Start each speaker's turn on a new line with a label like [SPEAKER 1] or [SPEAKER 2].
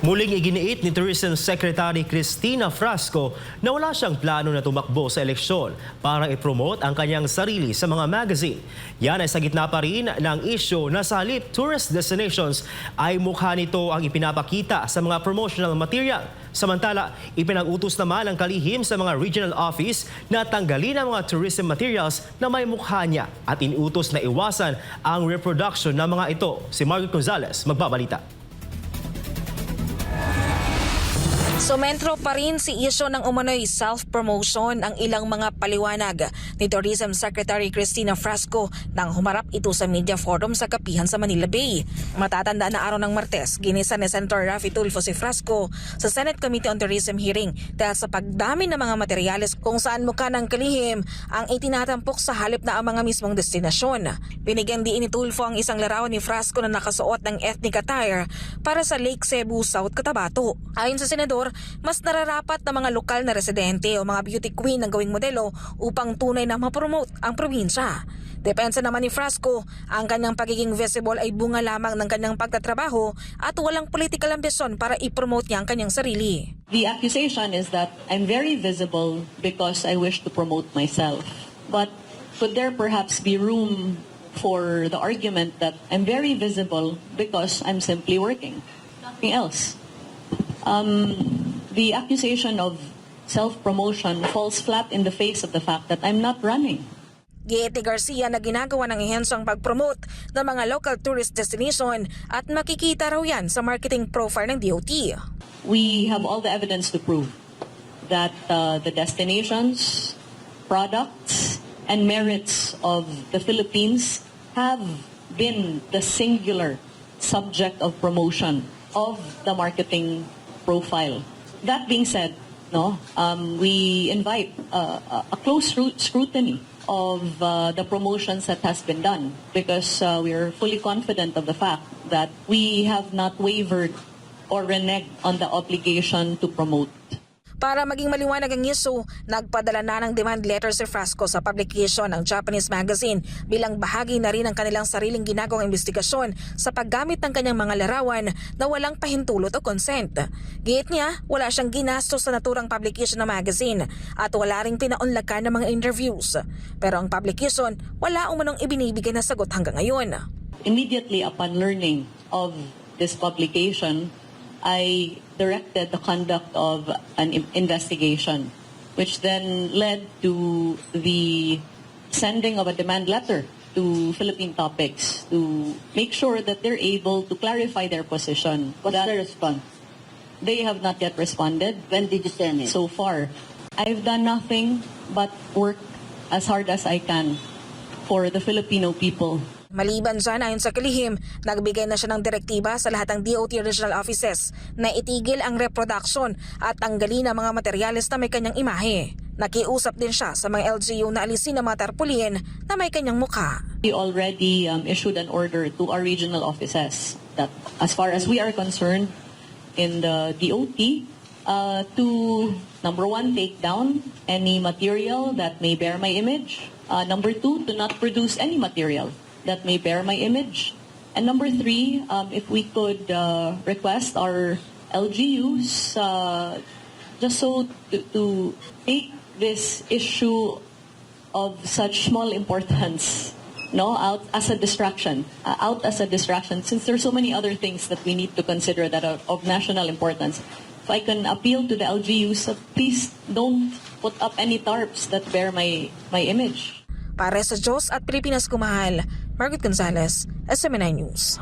[SPEAKER 1] Muling iginiit ni Tourism Secretary Cristina Frasco na wala siyang plano na tumakbo sa eleksyon para i-promote ang kanyang sarili sa mga magazine. Yan ay sa gitna pa rin ng issue na sa halip tourist destinations ay mukha nito ang ipinapakita sa mga promotional material. Samantala, ipinag-utos naman ang kalihim sa mga regional office na tanggalin ang mga tourism materials na may mukha niya at inutos na iwasan ang reproduction ng mga ito. Si Margaret Gonzalez magbabalita.
[SPEAKER 2] Sumentro pa rin si isyo ng umano'y self-promotion ang ilang mga paliwanag ni Tourism Secretary Cristina Frasco nang humarap ito sa media forum sa Kapihan sa Manila Bay. Matatandaan na araw ng Martes, ginisa ni Senator Raffy Tulfo si Frasco sa Senate Committee on Tourism hearing dahil sa pagdami ng mga materyales kung saan mukha ng kalihim ang itinatampok sa halip na ang mga mismong destinasyon. Binigyan din ni Tulfo ang isang larawan ni Frasco na nakasuot ng ethnic attire para sa Lake Cebu, South Cotabato. Ayon sa senador, mas nararapat na mga lokal na residente o mga beauty queen ang gawing modelo upang tunay na mapromote ang probinsya. Depensa naman ni Frasco, ang kanyang pagiging visible ay bunga lamang ng kanyang pagtatrabaho at walang political ambisyon para i-promote niya ang kanyang sarili.
[SPEAKER 3] The accusation is that I'm very visible because I wish to promote myself. But could there perhaps be room for the argument that I'm very visible because I'm simply working? Nothing else. The accusation of self-promotion falls flat in the face of the fact that I'm not running.
[SPEAKER 2] Giiti Garcia na ginagawa ng ehensang pag-promote ng mga local tourist destination at makikita raw yan sa marketing profile ng DOT.
[SPEAKER 3] We have all the evidence to prove that the destinations, products, and merits of the Philippines have been the singular subject of promotion of the marketing profile. That being said, we invite a close scrutiny of the promotions that has been done because we are fully confident of the fact that we have not wavered or reneged on the obligation to promote.
[SPEAKER 2] Para maging maliwanag ang issue, nagpadala na ng demand letter si Frasco sa publication ng Japanese magazine bilang bahagi na rin ng kanilang sariling ginagawang investigasyon sa paggamit ng kanyang mga larawan na walang pahintulot o consent. Giit niya, wala siyang ginastos sa naturang publication ng magazine at wala ring pinaunlakan ng mga interviews. Pero ang publication, wala umanong ibinibigay na sagot hanggang ngayon.
[SPEAKER 3] Immediately upon learning of this publication, I directed the conduct of an investigation, which then led to the sending of a demand letter to Philippine Topics to make sure that they're able to clarify their position.
[SPEAKER 4] What's the response?
[SPEAKER 3] They have not yet responded.
[SPEAKER 4] When did you send it?
[SPEAKER 3] So far, I've done nothing but work as hard as I can for the Filipino people.
[SPEAKER 2] Maliban dyan, ayon sa kalihim, nagbigay na siya ng direktiba sa lahat ng DOT regional offices na itigil ang reproduction at tanggalin ang mga materyales na may kanyang imahe. Nakiusap din siya sa mga LGU na alisin ang mga tarpaulin na may kanyang mukha.
[SPEAKER 3] We already issued an order to our regional offices that as far as we are concerned in the DOT, to number one, take down any material that may bear my image. Number two, to not produce any material that may bear my image. And number three, if we could request our LGUs just so to take this issue of such small importance out as a distraction, since there's so many other things that we need to consider that are of national importance. If I can appeal to the LGUs, please don't put up any tarps that bear my image.
[SPEAKER 2] Para sa Diyos at Pilipinas kumahal, Margaret Gonzalez, SMNI News.